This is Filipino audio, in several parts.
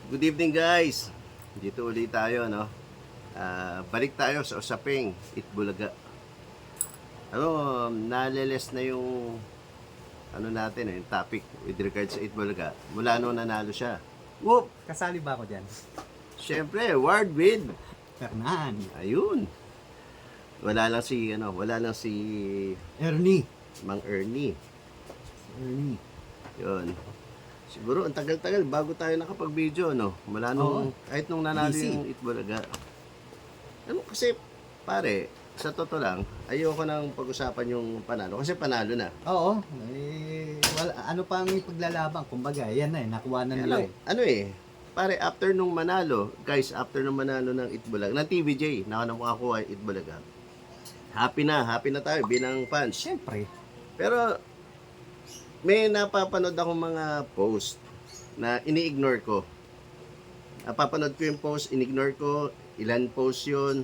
Good evening guys. Dito ulit tayo no. Balik tayo sa usaping Itbulaga. Naleles na yung natin yung topic with regards sa Itbulaga. Mula nung nanalo siya. Whoop! Kasali ba ako dyan? Syempre, word with Fernan. ayun. Wala lang si Ernie. Mang Ernie. Ernie. Yun. Siguro ang tagal-tagal bago tayo nakapag-video, no? Mula nung, kahit nung nanalo Busy. yung Itbulaga. Kasi, pare, sa totoo lang, ayoko nang pag-usapan yung panalo. Kasi panalo na. Oo. Ano pang ipaglalaban? Kumbaga, yan na nakuha na nila Pare, after nung manalo ng Itbulaga, ng TVJ, nakakuha yung Itbulaga. Happy na tayo bilang fans. Siyempre. Pero, may napapanood akong mga post na ini-ignore ko. Napapanood ko yung post, in-ignore ko, ilan post yun.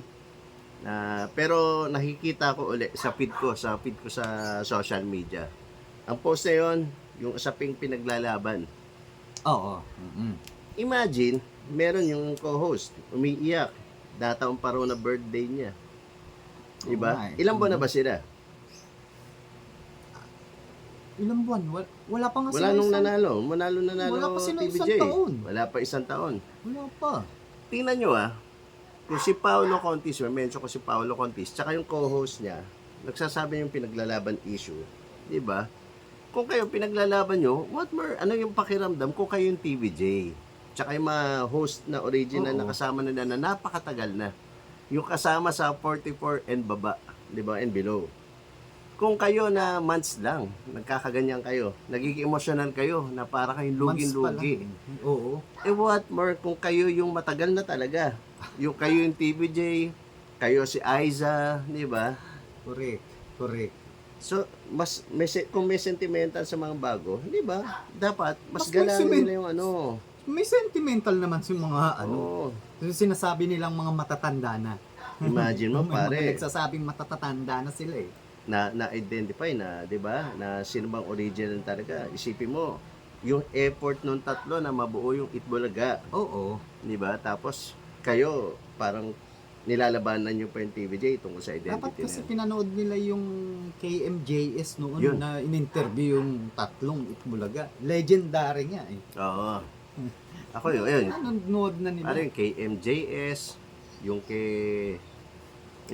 Pero nakikita ko ulit sa feed ko sa social media. Ang post na yun, yung usaping pinaglalaban. Oo. Imagine, meron yung co-host, umiiyak. Dataon pa raw na birthday niya. Diba? Oo nga eh. Ilang buwan na ba sila? Ilang buwan? Wala pa nga Wala nung isang- nanalo. Wala pa sila TVJ. isang taon. Wala pa isang taon. Wala pa. Tingnan nyo kung si Paolo Contis, mention ko si Paolo Contis, tsaka yung co-host niya, nagsasabi yung pinaglalaban issue, di ba? Kung kayo pinaglalaban nyo, ano yung pakiramdam kung kayo yung TVJ? Tsaka yung mga host na original na kasama nila na napakatagal na. Yung kasama sa 44 and baba, di ba? And below. Kung kayo na months lang, nagkakaganyan kayo, nagiging emotional kayo, na para kayong lugin-lugi. Oo. What more kung kayo yung matagal na talaga. Yung kayo yung TVJ, kayo si Aiza, di ba? Correct. So, kung may sentimental sa mga bago, di ba? Dapat, mas Mas may galangin siment- nila yung May sentimental naman si mga Oo. Kasi sinasabi nilang mga matatanda na. Imagine mo, May mga pare, nagsasabing matatanda na sila eh. na-identify na, di ba? Na sino bang original talaga. Isipin mo, yung effort nung tatlo na mabuo yung Itbulaga. Oo. Di ba? Tapos, kayo, parang nilalabanan nyo pa yung TVJ tungkol sa Dapat identity kasi na yun. pinanood nila yung KMJS noon Yun. na in-interview yung tatlong Itbulaga. Legendary nga eh. Oo. Ako yun, ayun. Nanonood na nila. Ano yung kay MJS, yung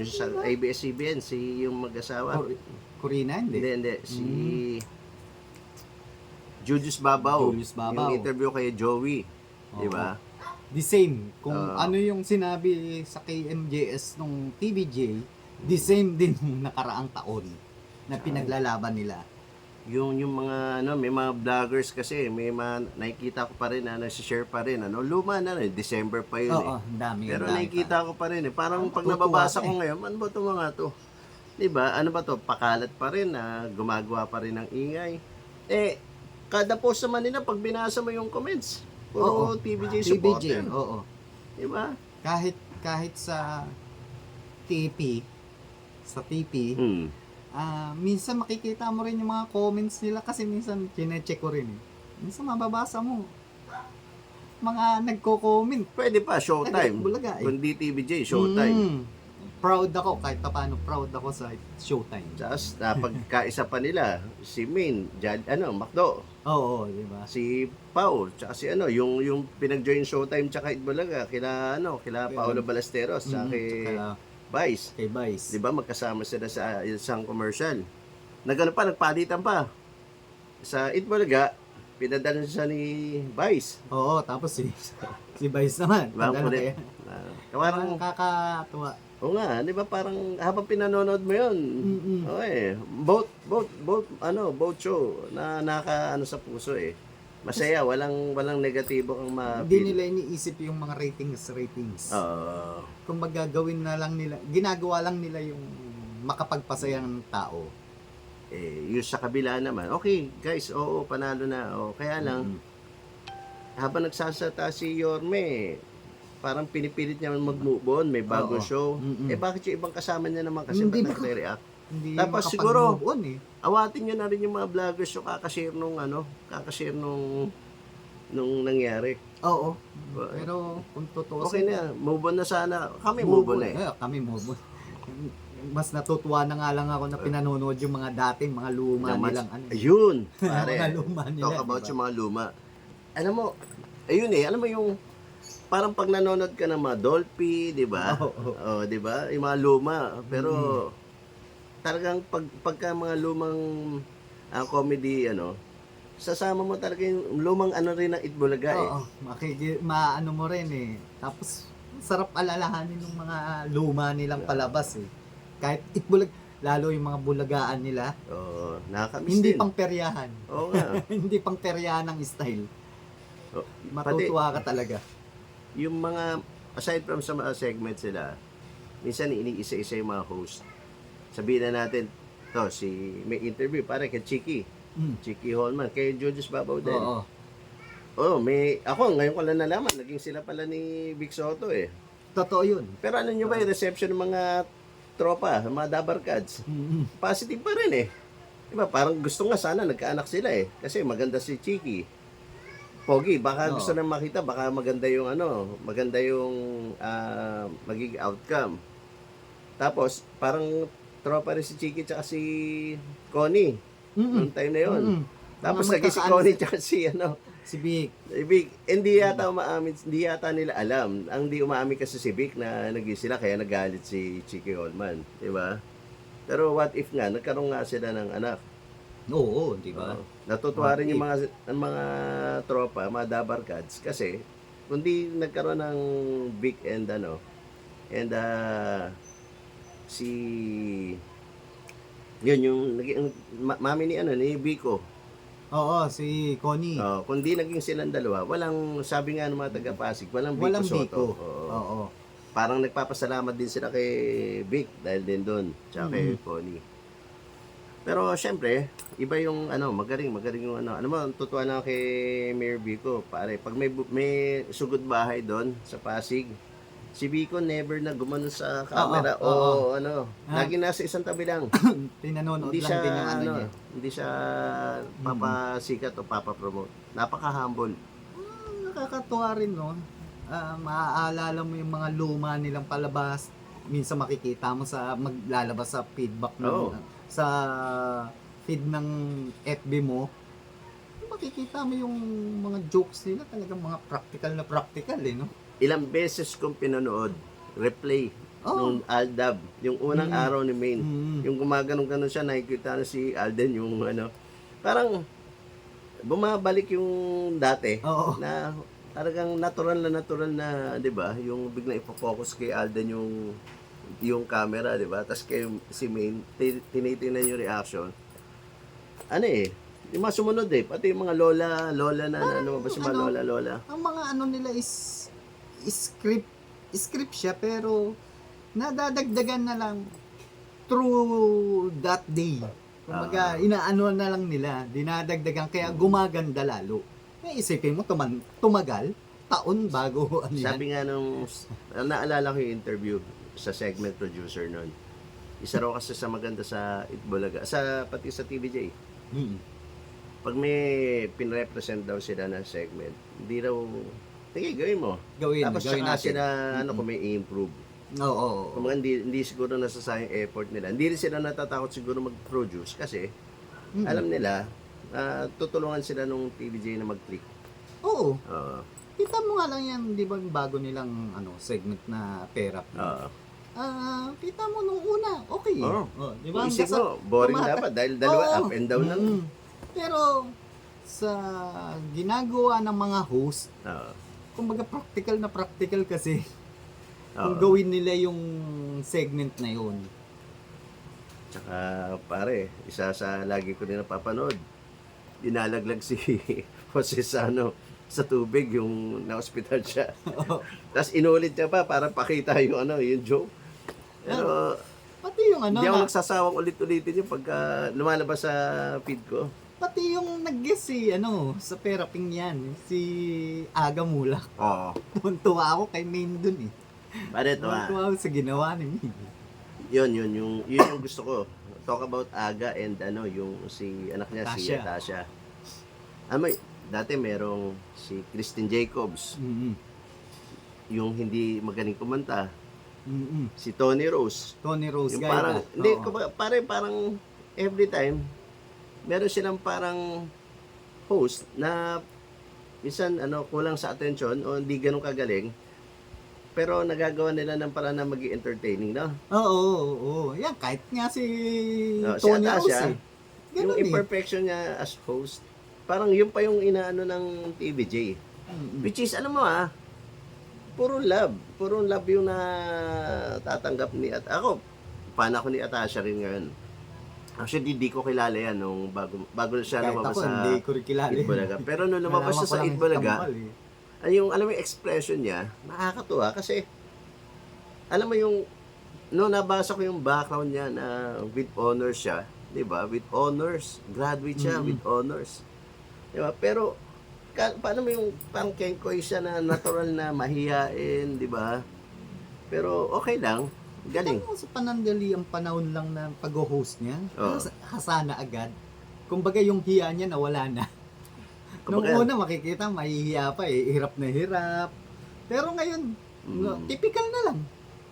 sa ABS-CBN, yung mag-asawa. Corina, hindi. Hindi. Si Julius Babaw. Julius Babaw. Yung interview kay Joey. Di ba? The same. Kung Oo. ano yung sinabi sa KMJS nung TVJ, the same din nung nakaraang taon na pinaglalaban nila. Yung mga, may mga vloggers kasi, may mga, nakikita ko pa rin, nasi-share pa rin, luma na rin, December pa yun Oo, ang dami. Pero ang dami nakikita ko pa rin Parang pag Natutuwa nababasa ka ko ngayon, ano ba itong mga to? Diba? Ano ba to? Pakalat pa rin gumagawa pa rin ng ingay. Kada post naman nila, pag binasa mo yung comments, puro Oo. TVJ TVJ, supporter. oo. Diba? Kahit sa TP, minsan makikita mo rin yung mga comments nila kasi minsan chinecheck ko rin eh. Minsan mababasa mo mga nagko-comment. Pwede pa, showtime. Bulaga eh. Kundi TVJ, showtime. Proud ako, kahit paano proud ako sa showtime. Tapos, napagkaisa pa nila, si Min, Macdo, Oo, di ba? si Pau, tsaka si yung pinag-join showtime tsaka Itbulaga, kila Paolo Ballesteros, tsaka kay Vice. Kay Vice. Di ba magkasama sila sa isang commercial. Nagpalitan pa. Sa Itbulaga, pinadala siya ni Vice. Oo, tapos si Vice naman. Diba? Pagdala Kulit. kaya. Parang, Kakatuwa. oo nga, di ba parang habang pinanonood mo yun, both show na sa puso eh. Masaya, walang negatibo kang Hindi nila iniisip yung mga ratings. Oo. Kung gagawin na lang nila, ginagawa lang nila yung makapagpasaya ng tao. Yung sa kabila naman, okay guys, oo, panalo na. Kaya lang, habang nagsasata si Yorme, parang pinipilit niya mag-move on, may bagong Oo. show. Mm-mm. Bakit yung ibang kasama niya naman kasi Hindi ba't ba- nagre-react? Hindi Tapos makapag-move siguro, on eh. Awatin nyo na rin yung mga vloggers yung kakashare nung nangyari. Oo. Pero kung totoo Okay na, move on na sana. Kami move on na eh. Kami move on. Mas natutuwa na nga lang ako na pinanonood yung mga dating, mga luma Naman- nilang ano. Ayun, pare. Mga luma nila. Talk about diba? yung mga luma. Alam mo, ayun eh, alam mo yung parang pag nanonood ka ng mga Dolphy, di ba? Oo. Oh, di ba? Yung mga luma. Pero talagang pagka mga lumang comedy, sasama mo talaga yung lumang ano rin ng Itbulaga eh. Oo, maano mo rin eh. Tapos, sarap alalahanin ng mga luma nilang palabas eh. Kahit itbulag, lalo yung mga bulagaan nila, Oo, nakakamiss hindi din. pang peryahan. Oo nga. Hindi pang peryahan ng style. Oh, Matutuwa ka talaga. yung mga, aside from sa mga segments sila, minsan iniisa-isa yung mga host. Sabihin na natin, may interview para kay Chiki. Chiki Holman, kay Judges Babaw din. Oo. Ako ngayon ko lang nalaman, naging sila pala ni Vic Soto eh. Totoo yun. Pero ano nyo ba yung reception ng mga tropa, mga Dabarkads? Positive pa rin eh. Diba, parang gusto nga sana nagkaanak sila eh. Kasi maganda si Chiki. Pogi, baka Oo. gusto nang makita, baka maganda yung magiging outcome. Tapos, parang tropa rin si Chiki tsaka si Connie. Noong time na yun. Tapos Mga naging si magkakaano Connie tsaka si Si Vic. Vic, hindi yata nila alam. Ang di umaamin kasi si Vic na naging sila kaya nagalit si Chiki Holman, di ba? Pero what if nga nagkaroon nga sila ng anak? Oo, di ba? Natutuwa rin What yung mga tropa, mga Dabarkads kasi kung di nagkaroon ng Vic and si yun yung naging mami ni Vico. Oo, si Connie. Kung di naging silang dalawa, walang, sabi nga ng mga taga-Pasig, walang Vico Walang Soto. Vico. Oo. Oo. Parang nagpapasalamat din sila kay Vic dahil din doon, tsaka kay Connie. Pero syempre, iba yung magaling yung ano mo, tutuwa na ako kay Mayor Vico, pare, pag may sugod bahay doon sa Pasig, si Vico never na gumano sa camera Oo. lagi nasa isang tabi lang. Pinanonood Hindi lang siya din yung ano niya. hindi siya papasikat o papapromote. Napaka-humble. Nakakatuwa rin, no? Maaalala mo yung mga luma nilang palabas. Minsan makikita mo sa maglalabas sa feedback Oo. sa feed ng FB mo. Makikita mo yung mga jokes nila, talagang mga practical eh, no? Ilang beses kong pinanood, replay nung Aldab, yung unang araw ni Maine. Yung gumaganon-ganon siya, nakikita na si Alden yung parang bumabalik yung dati Oo. na talagang natural na, 'di ba? Yung biglang ipo-focus kay Alden yung camera, 'di ba? Tapos kay si Maine tinitingnan yung reaction. Yung mga sumunod pati yung mga lola na lumabas yung mga lola. Ang mga nila is script siya, pero nadadagdagan na lang through that day. Kumbaga, inaano na lang nila, dinadagdagan, kaya gumaganda lalo. Isipin mo, tumagal, taon bago ano yan. Sabi nga naalala ko yung interview sa segment producer nun. Isa raw kasi sa maganda sa Itbulaga, pati sa TVJ. Pag may pinrepresent daw sila na segment, hindi raw, sige, gawin mo. Tapos Gawin saka natin. sila, kung may i-improve. Oo. Kung hindi siguro nasasayang effort nila. Hindi rin sila natatakot siguro mag-produce kasi alam nila, tutulungan sila nung TVJ na mag-click. Oo. Oo. Kita mo nga lang yan, di ba, bago nilang segment na therapy. Kita mo nung una, okay. Di ba? Isip mo, boring dapat dahil dalawa up and down lang. Pero sa ginagawa ng mga host, Oo. kumbaga practical kasi kung Oo. gawin nila yung segment na yun. Tsaka pare, isa sa lagi ko din napapanood, dinalaglag si Jose Sano sa tubig yung na-hospital siya. Tapos inulit niya pa para pakita yung yung joke. Pero Pati yung hindi ako nagsasawang ulit-ulitin yung pagka lumalabas sa feed ko. pati yung nag-guess sa Peraping yan, si Aga Mulak. Oo. Tuntua ako kay Maine dun eh. Pare, ito Tuntua ako sa ginawa ni Maine. yun yung gusto ko. Talk about Aga and yung si anak niya, si Tasha. Tasha. Dati merong si Christine Jacobs. yung hindi magaling kumanta, Mm-mm. si Tony Rose. Tony Rose Yung guy parang, ba? hindi, Oo. parang every time, meron silang parang host na minsan kulang sa attention o hindi ganun kagaling, pero nagagawa nila ng paraan na maging entertaining, no? Oo, oo, oo. Yan, kahit nga si No, si Tony Rose Atasha, eh. yung Ganun eh. imperfection niya as host, parang yun pa yung inaano ng TVJ. Mm-mm. Which is, alam mo puro love yung natatanggap ni at ako, fan ako ni Atasha rin ngayon. Actually, di ko kilala yan nung bago siya Kahit lumabas ako, sa hindi ko rin kilala. Itbulaga. Pero nung lumabas Nalaman siya ko sa lang Itbulaga, Tambal eh. alam mo yung expression niya, nakakatuwa kasi, alam mo yung, no nabasa ko yung background niya na with honors siya, di ba? With honors, graduate siya with honors. Di ba? Pero, paano mo yung parang kengkoy siya na natural na mahiyain, di ba? Pero okay lang, galing. Ano sa panandali ang panahon lang na pag-host niya? Oo. Hasana agad. Kumbaga yung hiya niya nawala na. Nung Kumbaga, una makikita mahihiya pa eh, hirap na hirap. Pero ngayon, typical na lang.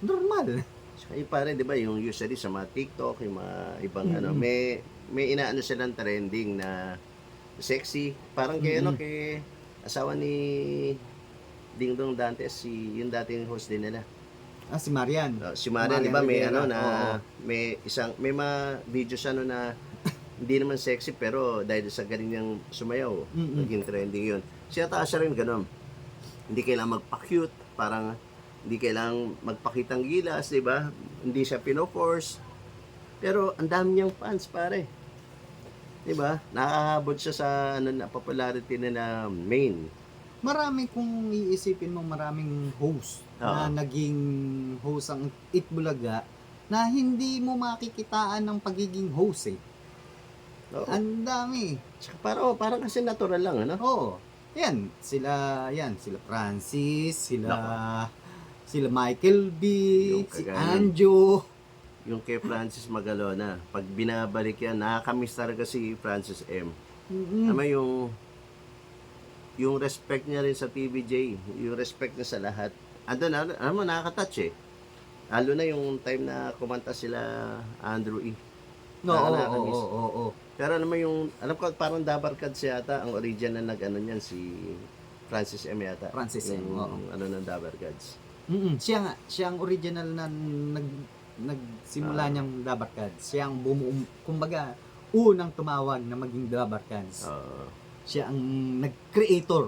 Normal. Ay pare, 'di ba, yung usually sa mga TikTok, yung mga ibang may inaano silang trending na sexy, parang kay kay asawa ni Dingdong Dantes, yung dating host din nila. Si Marian. Si Marian, 'di ba, may Rivera. na Oo. may mga videos na hindi naman sexy pero dahil sa galing niyang sumayaw, naging trending 'yun. Si Atasha rin ganun. Hindi kailangan magpa-cute, parang hindi kailangang magpakitang gilas, di ba? Hindi siya pino-force. Pero ang dami niyang fans, pare. Di ba? Nakakahabot siya sa popularity na main. Marami kung iisipin mo maraming host na naging host ang Itbulaga na hindi mo makikitaan ng pagiging host eh. Oo. Ang dami. Tsaka parang kasi natural lang, ano? Oo. Sila Francis, sila Michael B, Yung si kagaya Anjo. Yung kay Francis Magalona, pag binabalik yan, nakakamiss talaga si Francis M. Tama yung respect niya rin sa TVJ, yung respect niya sa lahat. Alam mo, nakaka-touch eh. Lalo na yung time na kumanta sila Andrew E. Nakakamiss. Oo. Pero alam ko parang Dabarkads yata, ang original na nag-ano niyan, si Francis M yata. Francis M, oo. Ng Dabarkads. Siya ang original na nagsimula niyang Dabarkads. Siya ang kumbaga, unang tumawag na maging Dabarkads. Siya ang nag-creator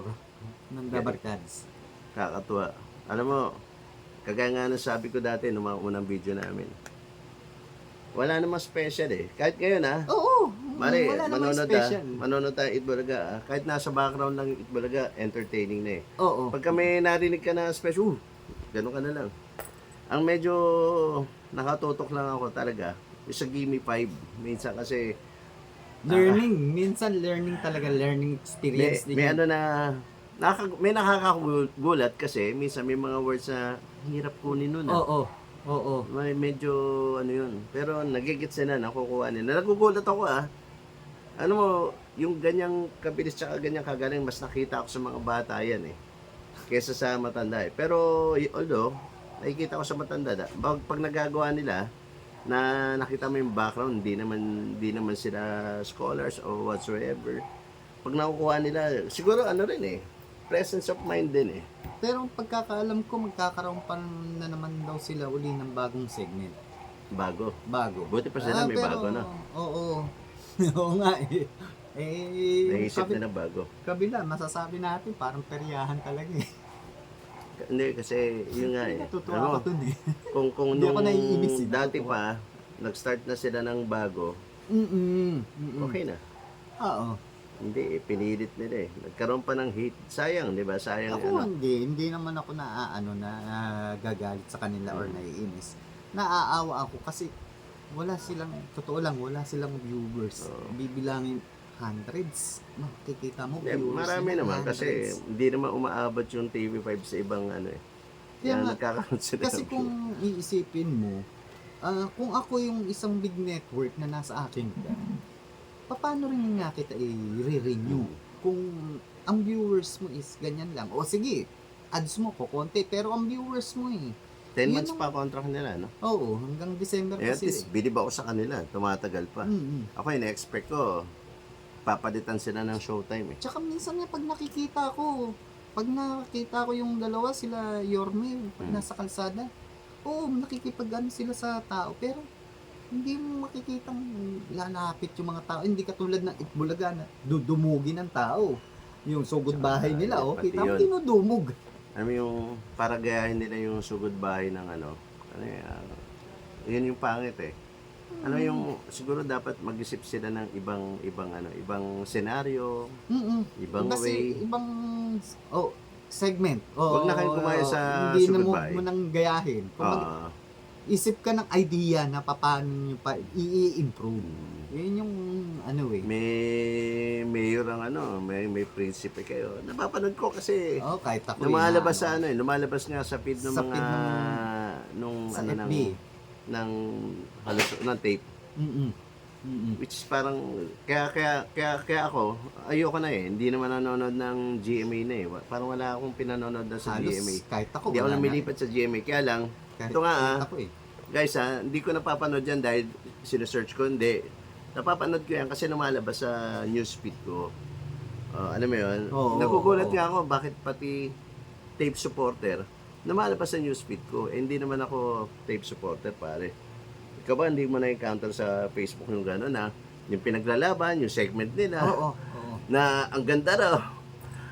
ng Dabarkads. Kakatuwa. Alam mo, kagaya nga na sabi ko dati nung mga unang video namin, wala namang special eh. Kahit ngayon Oo. Mare, Wala namang special. manonood tayo Itbulaga, kahit nasa background lang Itbulaga, entertaining na eh. Oo. Pagka may narinig ka na special, ganun ka na lang. Ang medyo nakatutok lang ako talaga, yung sa Gimme 5. Minsan kasi, Minsan learning talaga, learning experience din may yun. may nakakagulat kasi, minsan may mga words na hirap kunin nun. Oo. May medyo yun. Pero nagigits nila, nakukuha nila. Nagugulat ako Ano mo, yung ganyang kabilis tsaka ganyang kagaling, mas nakita ko sa mga bata yan eh. Kesa sa matanda eh. Pero although, nakikita ko sa matanda, pag nagagawa nila, na nakita mo yung background, hindi naman sila scholars or whatsoever. Pag nakukuha nila, siguro rin eh, presence of mind din eh. Pero pagkakaalam ko, magkakaroon pa na naman daw sila uli ng bagong segment. Bago. Buti pa sila may bago na. Oo. Oo nga eh. Naisip nila bago. Kabila, masasabi natin parang peryahan talaga eh. Hindi, kasi yun nga eh. Natutuwa ako dun eh. Kung Hindi ako nung naiibig eh, dati natutuwa. pa, nag-start na sila ng bago, okay na. Oo. Hindi, pinilit nila eh. Nagkaroon pa ng hate. Sayang, di ba? Sayang Ako hindi naman ako na gagalit sa kanila or naiinis. Naaawa ako kasi wala silang, totoo lang, wala silang viewers. Bibilangin hundreds. Makikita mo viewers. Marami nila, naman hundreds. kasi hindi naman umaabot yung TV5 sa ibang eh. Kaya nga, nagkakaroon sila kasi ng view. kung iisipin mo, kung ako yung isang big network na nasa akin ka, paano rin nga kita i-renew? Kung ang viewers mo is ganyan lang, o sige, ads mo kukonti, pero ang viewers mo 10 Yun months ang- pa contract nila, no? Oo, hanggang December Eh, at kasi. least, bilib ako sa kanila. Tumatagal pa. Ako, ina-expect ko, papalitan sila ng showtime, eh. Tsaka minsan nga pag nakikita ko yung dalawa sila Yorme, pag nasa kalsada, oo, nakikipag-ano sila sa tao, pero hindi mo makikitang lalapit yung mga tao. Hindi katulad ng Itbulaga na dudumugin ng tao. Yung sugod bahay nila, pati kita mo yun. dinudumog. Alam mo yung, para gayahin nila yung sugod bahay ng yun yung pangit, eh. Ano yung, siguro dapat mag-isip sila ng ibang senaryo, ibang way. Ibang segment. Huwag na kayong gumaya sa hindi na sugod mo, bahay. mo nang gayahin. Ah, Isip ka ng idea na paano nyo pa i-improve. Yun yung may mayor ang may prinsipe kayo. Napapanood ko kasi kahit ako lumalabas lumalabas nga sa feed ng Sa mga feed nung sa ng FB. ng halos ng tape, Mm-mm. which is parang kaya ako ayoko na, eh. Hindi naman nanonood ng GMA na, eh. Parang wala akong pinanonood na sa Halos GMA. kahit ako. Hindi ako wala na. lumilipat sa GMA. Kaya lang, Kahit, ito nga, kahit ako guys, hindi ko napapanood yan dahil sinesearch ko. Hindi. Napapanood ko yan kasi lumalabas sa newsfeed ko. Ano mo yun? Oo, Nagugulat oo. nga ako bakit pati tape supporter lumalabas sa newsfeed ko. Eh, hindi naman ako tape supporter, pare. Ikaw ba, hindi mo na-encounter sa Facebook yung gano'n, yung pinaglalaban, yung segment nila, Oo. na ang ganda raw.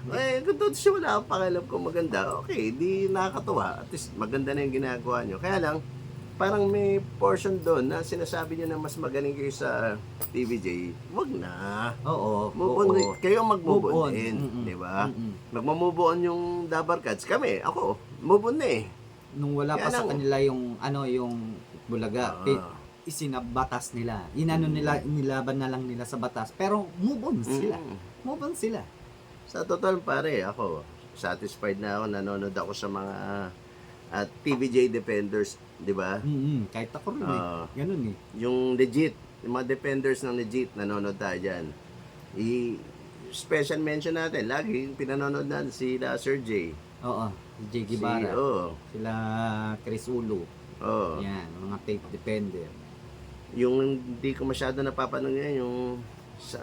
Eh, kung totoo siya, wala akong pakialam kung maganda. Okay, di nakakatuwa. At least, maganda na yung ginagawa nyo. Kaya lang, parang may portion doon na sinasabi nyo na mas magaling kayo sa TVJ. Wag na. Oo. Move on. Kayo mag-move Move on. on din. Mm-mm. Di ba? Mm-mm. Magmamove on yung Dabarkads. Kami, ako, move on na, eh. Nung wala pa Kaya sa lang- kanila yung Bulaga, isinabatas nila. Nila, inilaban na lang nila sa batas. Pero move on sila. Move on sila. Sa total, pare, ako, satisfied na ako. Nanonood ako sa mga TVJ Defenders, di ba? Kahit ako rin Ganun eh. Yung legit, yung mga defenders ng legit, nanonood tayo dyan. Special mention natin, lagi yung pinanonood natin sila Sir J. Oo. Si Jay Guevara. Sila Chris Ulo. Yan, mga tape defender. Yung hindi ko masyado napapanood ngayon, yung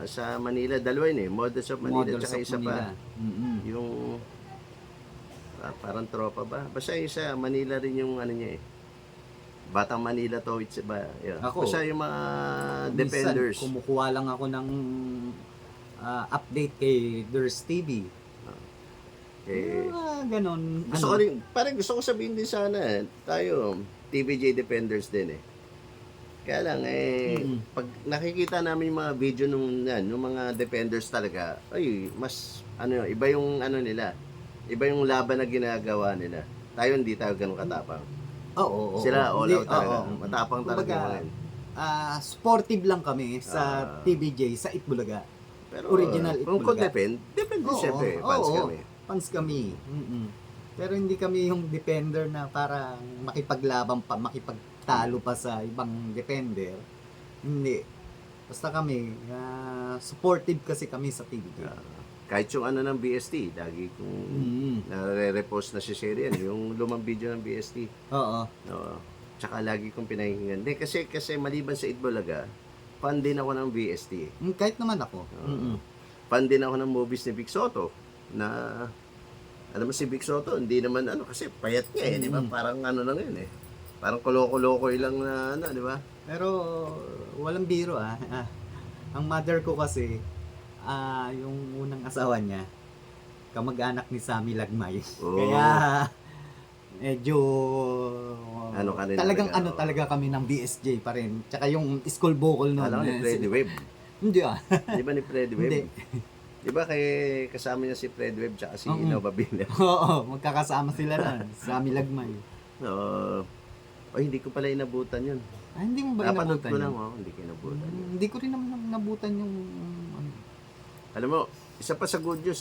sa Manila, dalawa yun, eh. Models of Manila, Models tsaka of isa Manila. pa. Yung parang tropa ba? Basta yung sa Manila rin yung niya, eh. Batang Manila to, it's ba? Yeah. Ako, Basta yung mga defenders. Minsan, kumukuha lang ako ng update kay Durs TV. Eh, Ganon. gusto ko rin, parang gusto ko sabihin din sana, tayo, TVJ Defenders din, eh. Kaya lang, pag nakikita namin yung mga video nung mga defenders talaga, ay, mas, iba yung nila. Iba yung laban na ginagawa nila. Tayo, hindi tayo ganun katapang. Oo. Sila, all out talaga. Oo. Matapang talaga yung mga yun. Sportive lang kami sa TVJ, sa Itbulaga. Pero, Original kung Itbulaga. defend din siyempre, fans kami. Fans kami. Pero hindi kami yung defender na parang makipaglaban pa, makipagtalo pa sa ibang defender. Hindi. Basta kami, supportive kasi kami sa TVJ. Kahit yung ng BST, lagi kong nare-repost na si Sherian, yung lumang video ng BST. Oo. Tsaka lagi kong pinahinggan. Kasi maliban sa Itbulaga, fan din ako ng BST. Kahit naman ako. Fan din ako ng movies ni Vic Soto na alam mo si Vic Soto, hindi naman kasi payat niya, eh, di ba? Parang lang yun, eh. Parang koloko-loko lang na di ba? Pero walang biro Ang mother ko kasi yung unang asawa niya kamag-anak ni Sammy Lagmay. Oh. Kaya medyo Ka rin talagang talaga, talaga kami ng BSJ pa rin. Tsaka yung school vocal noon. Alam ni Freddy Webb. Hindi Di ba ni Freddy Webb? Hindi. Di ba kasama niya si Fred Webb tsaka si Nova Billa? Oo, magkakasama sila nun. Sammy Lagmay. Hindi ko pala inabutan yun. Hindi mo ba Napanood inabutan ko yun? lang, hindi ko inabutan yun. Hindi ko rin naman nabutan yung Alam mo, isa pa sa good news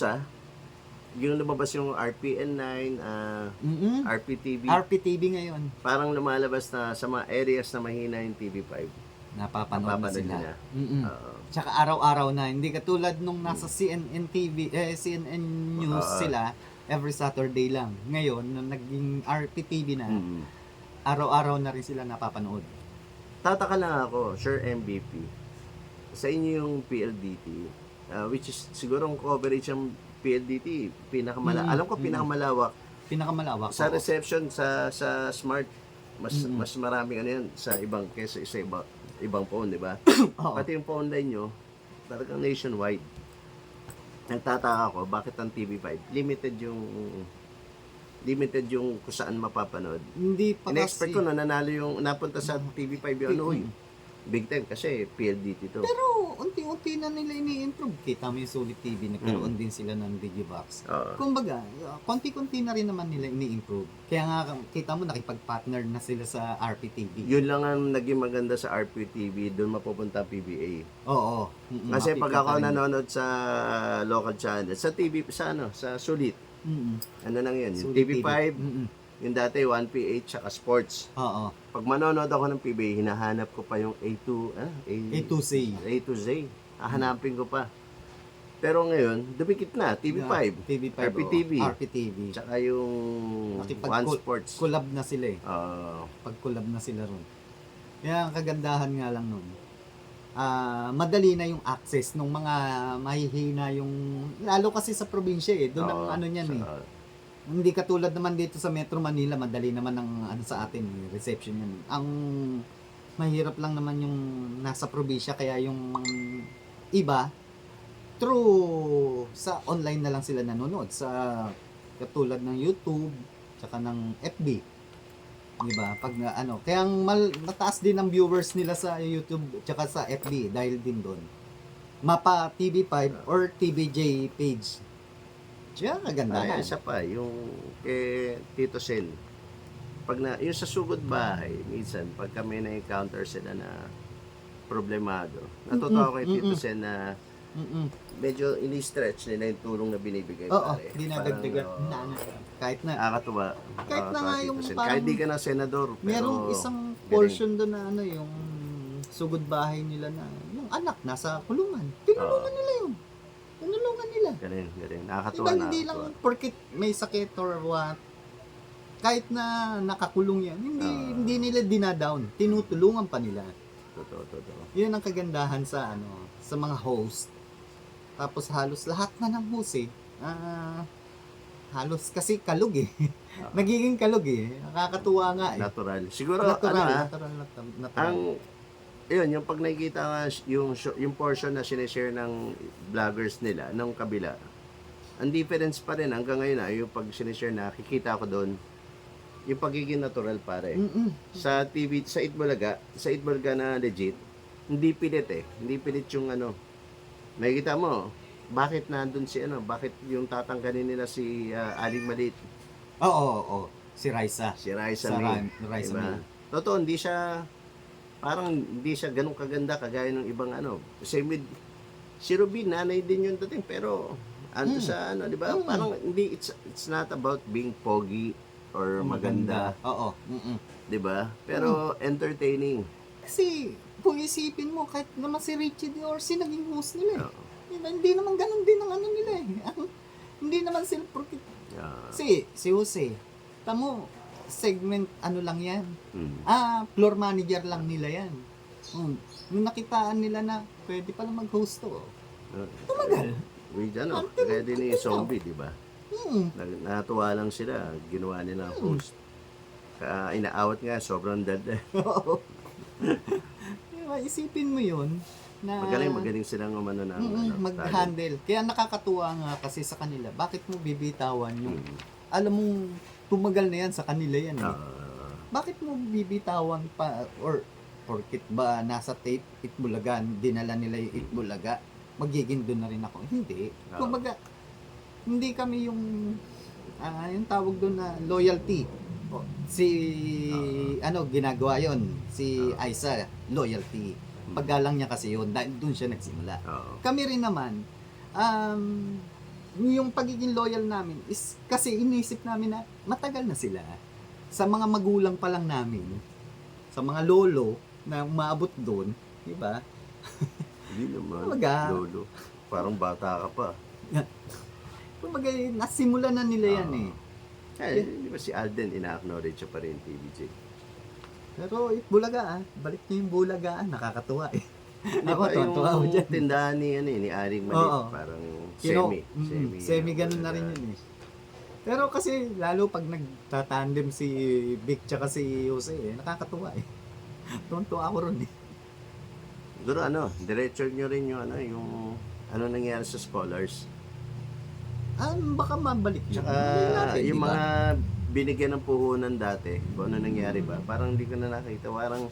yung lumabas yung RPN 9, RPTV, RPTV ngayon. parang lumalabas na sa mga areas na mahina yung TV5. Napapanood na sila. nila. Tsaka araw-araw na, hindi katulad nung nasa CNN TV, CNN News sila, every Saturday lang. Ngayon, nung naging RPTV na, Mm. araw-araw na rin sila napapanood. Tataka lang ako, Sir MVP, sa inyo yung PLDT, which is siguro ang coverage ng PLDT, alam ko pinakamalawak. Pinakamalawak. Sa oo. reception, sa smart, mas maraming ano yan sa ibang, kesa sa ibang phone, di ba? Oo. Pati yung phone line nyo, talagang nationwide. Nagtataka ako, bakit ang TV5, limited yung kung saan mapapanood. Hindi pa In-expect kasi. ko na nanalo yung napunta sa TV5 yung ano, uy, big time kasi PLDT to. Pero unti-unti na nila ini-improve. Kita mo yung Sulit TV, nagkaroon din sila ng video box. Oo. Kumbaga, konti-konti na rin naman nila ini-improve. Kaya nga, kita mo, nakipag-partner na sila sa RPTV. Yun lang ang naging maganda sa RPTV, doon mapupunta ang PBA. Oo. Kasi pag Makikita ako rin. nanonood sa local channel, sa TV, sa Sulit, ano nang yun, yung Sulit TV5, yung dati 1PH, tsaka Sports. Oo. Pag manonood ako ng PBA, hinahanap ko pa yung A2C. A to Z. Hahanapin ko pa. Pero ngayon, dumikit na, TV5, TV5. RPTV. RPTV. Tsaka yung One Sports. Collab na sila eh. Oo. Pag-collab na sila ron. Kaya ang kagandahan nga lang nun, madali na yung access ng mga mahihina yung, lalo kasi sa probinsya eh, doon ang Oo, ano niyan eh. sa- Hindi katulad naman dito sa Metro Manila, madali naman ang ano sa atin, reception yan. Ang mahirap lang naman yung nasa probinsya, kaya yung iba, through sa online na lang sila nanonood, sa katulad ng YouTube, tsaka ng FB. Diba? Pag ano, kaya mataas din ang viewers nila sa YouTube tsaka sa FB dahil din doon. Mapa TV5 or TVJ page. Siya Ay, kagandahan. isa pa, yung kay Tito Sen. Yung sa sugod bahay, minsan, pag kami na-encounter sila na problemado, natutuwa ko kay Tito Sen na medyo ini-stretch nila yung tulong na binibigay. Oo, pare. dinadagdagan. Parang, Kahit na nakakatuwa. Kahit na nga Tito yung Sen. parang- Kahit di ka na senador, pero merong isang portion doon na ano, yung sugod bahay nila na yung anak nasa kulungan. Tinulungan nila yun. Tinulungan nila. galing. Diba Nakakatuwa, hindi lang porkit may sakit or what, kahit na nakakulong yan, hindi nila dinadown. Tinutulungan pa nila. Totoo. Yun ang kagandahan sa ano, sa mga host. Tapos halos lahat na ng host eh. Halos kasi kalog eh. Nagiging kalog eh. Nakakatuwa nga eh. Natural. Siguro, Natural. ang yun, yung pag nakikita nga yung portion na sinishare ng vloggers nila, ng kabila, ang difference pa rin hanggang ngayon yung pag sinishare na, kikita ko doon, yung pagiging natural pare. Sa TV, sa Itbulaga na legit, hindi pilit eh. Hindi pilit yung ano. Makikita mo, bakit nandun si ano, bakit yung tatanggalin nila si Aling Maliit, Oo. Si Raisa. si Raisa Sa May. Raisa Diba? May. Totoo, hindi siya ganun kaganda kagaya ng ibang ano. Same with si Rubin, nanay din yun dating, pero ano sa ano, di ba? Parang hindi, it's not about being pogi or maganda, Oo. di ba? Pero entertaining. Kasi, kung isipin mo, kahit naman si Richie Diorsi naging host nila eh. Oo. Diba? Hindi naman ganun din ang ano nila eh. Hindi naman sila porque Yeah. si Jose, tamo, segment ano lang yan. Mm. Floor manager lang nila yan. Nung nakitaan nila na pwede pala mag-host to. Tumagal. With ano, Until- kaya din ni until Zombie, di ba? Natuwa lang sila, ginawa nila ang host. Inaawat nga, sobrang dad. Oo. Diba, isipin mo yun na Magaling silang umano ng talent. mag-handle. Kaya nakakatuwa nga kasi sa kanila. Bakit mo bibitawan yung alam mong tumagal na yan sa kanila yan eh. Bakit mo bibitawan pa or porkit ba nasa tape Itbulaga, dinala nila yung Itbulaga, magiging doon na rin ako. Hindi. Kumbaga, hindi kami yung tawag doon na loyalty. Si ginagawa yon si Aiza, loyalty. Paggalang niya kasi yun, dahil doon siya nagsimula. Kami rin naman, yung pagiging loyal namin is kasi inisip namin na matagal na sila. Sa mga magulang pa lang namin, sa mga lolo na umaabot doon, di ba? Hindi naman, Talaga. lolo. Parang bata ka pa. Kumbaga, nasimula na nila yan eh. Di ba si Alden, ina-acknowledge pa rin TVJ. Pero Bulaga balik niyo yung Bulaga, nakakatuwa eh. Di Ako, ba tuwa ako dyan. yung tindahan ni Aring Maliit, Oo. parang Kino, semi ganun na rin yun eh. Pero kasi lalo pag nagtatandem si Vic tsaka si Jose nakakatuwa eh. Tuntua ako ron eh. Siguro diretso nyo rin yung ano nangyari sa scholars. Baka mabalik yun. Tsaka Hindi natin, yung di ba? mga binigyan ng puhunan dati, kung ano nangyari ba, parang hindi ko na nakita. Parang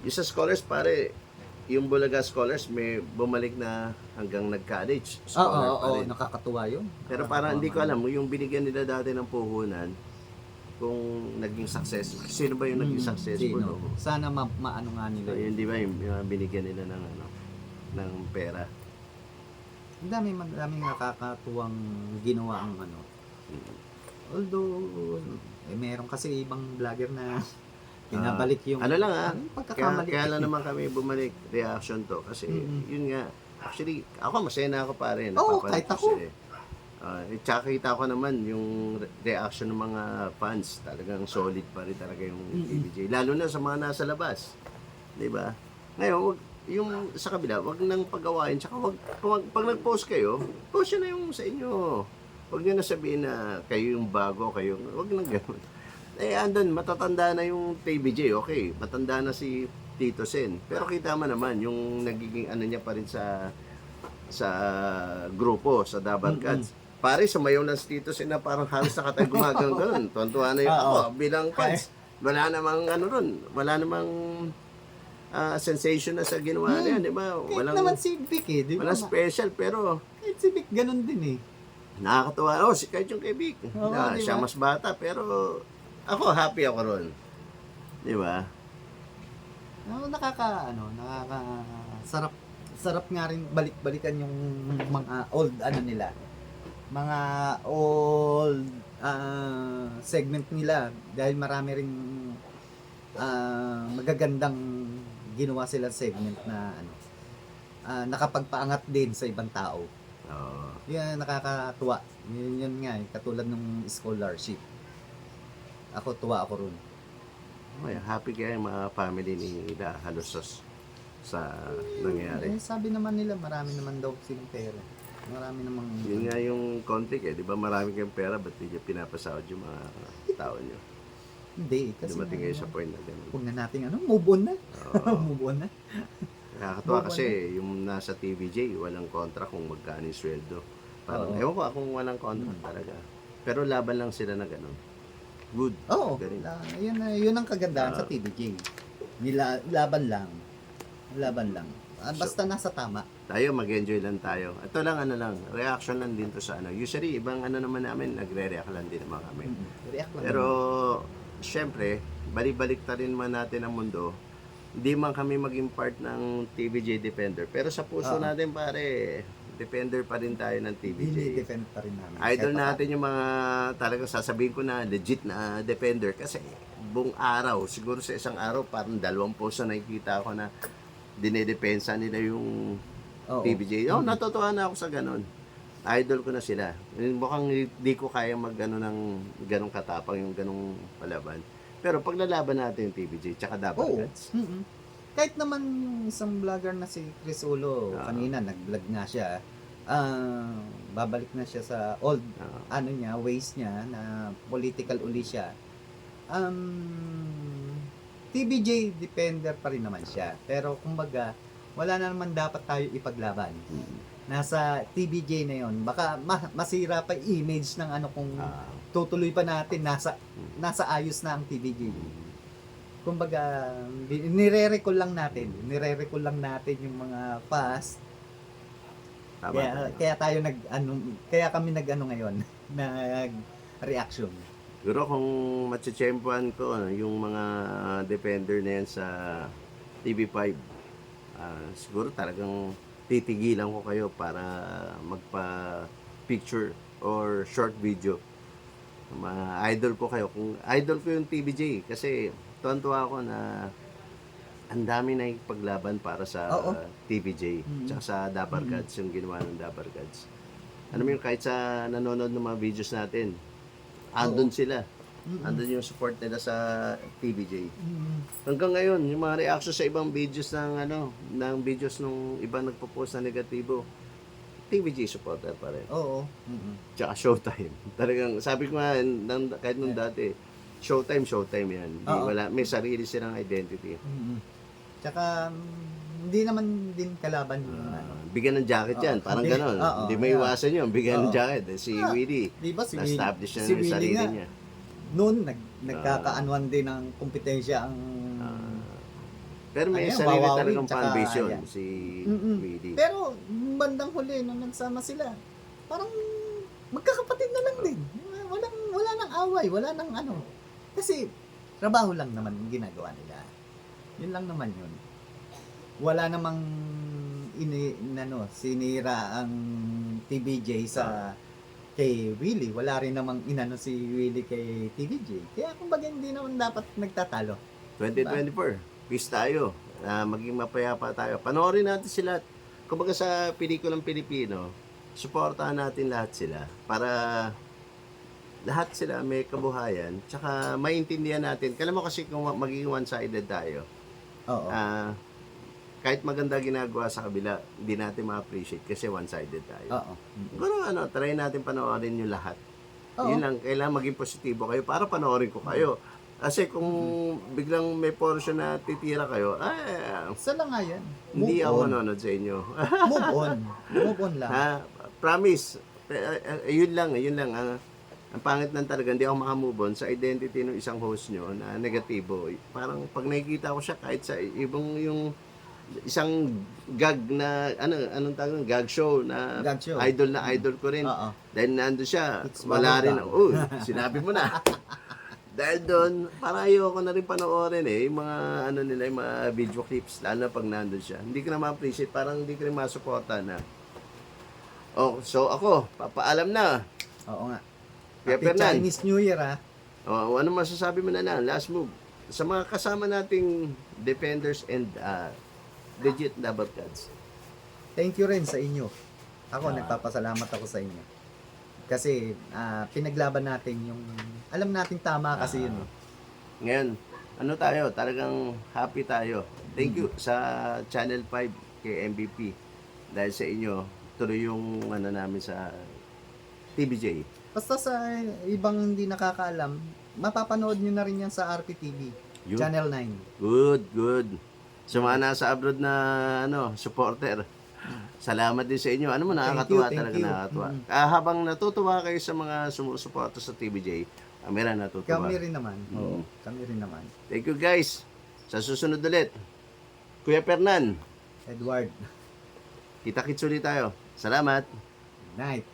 yung sa scholars, pare, yung Bulaga Scholars may bumalik na hanggang nag-college. Scholar pa Oo, rin. nakakatuwa yun. Pero parang hindi ko alam, yung binigyan nila dati ng puhunan, kung naging success, sino ba yung naging successful? Sino? Sana maano nga nila So, yun. yun, di ba, yung binigyan nila ng pera. Ang daming nakakatuwang ginawa ang Although, meron kasi ibang vlogger na pinabalik yung Ano lang yung kaya, pagkakamali. kaya lang naman kami bumalik reaction to kasi yun nga, actually ako masaya na ako pare, Oo, napapanood kahit ko ako. siya eh. Tsaka kita ko naman yung reaction ng mga fans, talagang solid pa rin talaga yung TVJ, lalo na sa mga nasa labas, di ba? Ngayon, wag, yung sa kabila, wag nang pagawain, tsaka pag nag-post kayo, post yun na yung sa inyo. Wag nyo na sabihin na kayo yung bago, wag nang gano'n. Andun, matatanda na yung TVJ, okay. Matanda na si Tito Sen. Pero kita mo naman, yung nagiging niya pa rin sa grupo, sa Dabar Cats. Pare, sumayaw lang si Tito Sen na parang halos nakatay gumagang gano'n. Tuwan-tuwa na yung ako, bilang fans. Wala namang wala namang sensation na sa ginawa niya, di ba? Kahit naman si Vic eh, di ba? Walang special, pero Kahit si Vic, ganun din eh. nakakatuwa. Kahit yung kay Vic. Oo, di Siya ba? mas bata, pero ako, happy ako ron. Di ba? Sarap nga rin balik-balikan yung mga old nila. Mga old segment nila dahil marami ring magagandang ginawa sila segment na nakapagpaangat din sa ibang tao. Oo. Yan nakakatuwa. Yun nga, katulad ng scholarship. Ako tuwa ako ron. Happy kaya yung mga family ni Ida Halosos sa nangyari. Sabi naman nila marami naman daw silang pera. Marami namang Yun nga yung konti di ba marami kayong pera, ba't hindi nyo pinapasahod yung mga tao nyo? Hindi kasi Dumating kayo sa point na gano'n. huwag na natin move on na. Move on na. Nakakatuwa kasi yung nasa TVJ, walang kontra kung magkano yung sweldo. Parang, Oo. ewan ko kung walang kontra talaga. Pero laban lang sila na gano'n. Good. Oo. Galing. Yun ang kagandahan sa TVJ. Laban lang. Laban lang. Basta nasa tama. Tayo, mag-enjoy lang tayo. Ito lang, reaction lang din to sa Usually, ibang naman namin, nagre-react lang din naman kami. React lang. Pero, syempre, balik-balik ta rin man natin ang mundo. Hindi man kami maging part ng TVJ Defender. Pero sa puso natin, pare, Defender pa rin tayo ng TVJ. Dini-defend pa rin namin. Idol Kahit natin yung mga talagang sasabihin ko na legit na Defender. Kasi buong araw, siguro sa isang araw, parang 2 post na nakikita ko na dinedepensa nila yung Oo. TVJ. Natutuwa na ako sa ganun. Idol ko na sila. Mukhang hindi ko kaya ng ganong katapang yung ganong palaban. Pero paglalaban natin yung TVJ, tsaka Dabar Oo. Cats. Kahit naman yung isang vlogger na si Chris Ulo, kanina nag-vlog nga siya. Babalik na siya sa old ways niya na political uli siya. TVJ defender pa rin naman siya. Pero kumbaga, wala na naman dapat tayo ipaglaban. Nasa TVJ na yon. Baka masira pa yung image ng kung tutuloy pa natin nasa ayos na ang TVJ. Kumbaga, nire-recall lang natin yung mga past. Tama. Kaya kami ngayon nag-reaction. Siguro kung matchempuan ko yung mga defender na yan sa TV5, siguro talagang titigilan ko kayo para magpa-picture or short video. Mga idol ko kayo. Kung idol ko yung TVJ, kasi tuwan-tuwa ako na ang dami na paglaban para sa TVJ tsaka sa Dabar Gods, yung ginawa ng Dabar Gods. Ano mo yung kahit sa nanonood ng mga videos natin, andun sila. Mm-mm. Andun yung support nila sa TVJ. Mm-mm. Hanggang ngayon, yung mga reaction sa ibang videos ng videos nung ibang nagpo-post na negatibo, TVJ supporter pa rin. Oo. Mm-mm. Tsaka Showtime. Talagang, sabi ko nga, kahit nung dati, Showtime yan. Oo. May sarili silang identity. Mm-mm. Tsaka, hindi naman din kalaban yung Bigyan ng jacket yan, Oo. parang Hindi. ganon. Oo, Hindi may yeah. iwasan yun, bigyan ng Oo. jacket. Si Ah, Willie, Di ba si na-establish na si yung Willie sarili nga, niya. noon, nagkakaanuan din ng kompetensya ang... Pero may Ayan, sarili Wawawi, talagang tsaka fanbase yun, ayan. si Mm-mm. Willie. Pero, bandang huli, nung nagsama sila, parang magkakapatid na lang din. Wala nang away, wala nang ano. Kasi, trabaho lang naman yung ginagawa nila. Yun lang naman yun. Wala namang sinira ang TVJ sa kay Willie. Wala rin namang inano si Willie kay TVJ. Kaya kumbaga hindi naman dapat nagtatalo. 2024, peace tayo. Maging mapayapa tayo. Panoorin natin sila. Kumbaga sa pelikulang Pilipino, suportahan natin lahat sila para lahat sila may kabuhayan. Tsaka maintindihan natin. Kailan mo kasi kung magiging one-sided tayo, Oo. kahit maganda ginagawa sa kabila, hindi natin ma-appreciate kasi one-sided tayo. Oo. Siguro try natin panoorin yung lahat. Oo. Yun lang, kailangan maging positibo kayo para panoorin ko kayo. Kasi kung biglang may portion na titira kayo, Isa lang nga yan. hindi Move ako on. manonood sa inyo. Move on. Move on lang. Ha? Promise. Yun lang. Ang pangit lang talaga, hindi ako makamove on sa identity ng isang host nyo na negatibo. Parang pag nakikita ko siya kahit sa ibang yung isang gag na anong tawag nun? Gag show na Gag show. idol ko rin. Oo. Dahil nandun siya, It's wala rin. Bawal Sinabi mo na. Dahil doon, parang ayoko na rin panoorin yung mga nila, yung mga video clips, lalo na pag nandun siya. Hindi ko na ma-appreciate, parang hindi ko rin masuporta na. Oh, so ako, papaalam na. Oo nga. Kuya Happy Fernan. Chinese New Year, ha? Oh, ano masasabi mo na last move? Sa mga kasama nating defenders and legit double cuts. Thank you rin sa inyo. Ako, nagpapasalamat ako sa inyo. Kasi, pinaglaban natin yung... Alam nating tama kasi yun. Ngayon, ano tayo? Talagang happy tayo. Thank you sa Channel 5 kay MVP. Dahil sa inyo, tuloy yung namin sa TVJ. Basta sa ibang hindi nakakaalam, mapapanood nyo na rin yan sa RPTV. Yun. Channel 9. Good. Sa mga nasa abroad na supporter, salamat din sa inyo. Ano mo, nakakatuwa Thank talaga, you. nakakatuwa. Habang natutuwa kayo sa mga sumusuporta sa TVJ, Amira natutuwa. Kami rin naman. Oo. Kami rin naman. Thank you guys. Sa susunod ulit, Kuya Fernan, Edward. kita-kits ulit tayo. Salamat. Night.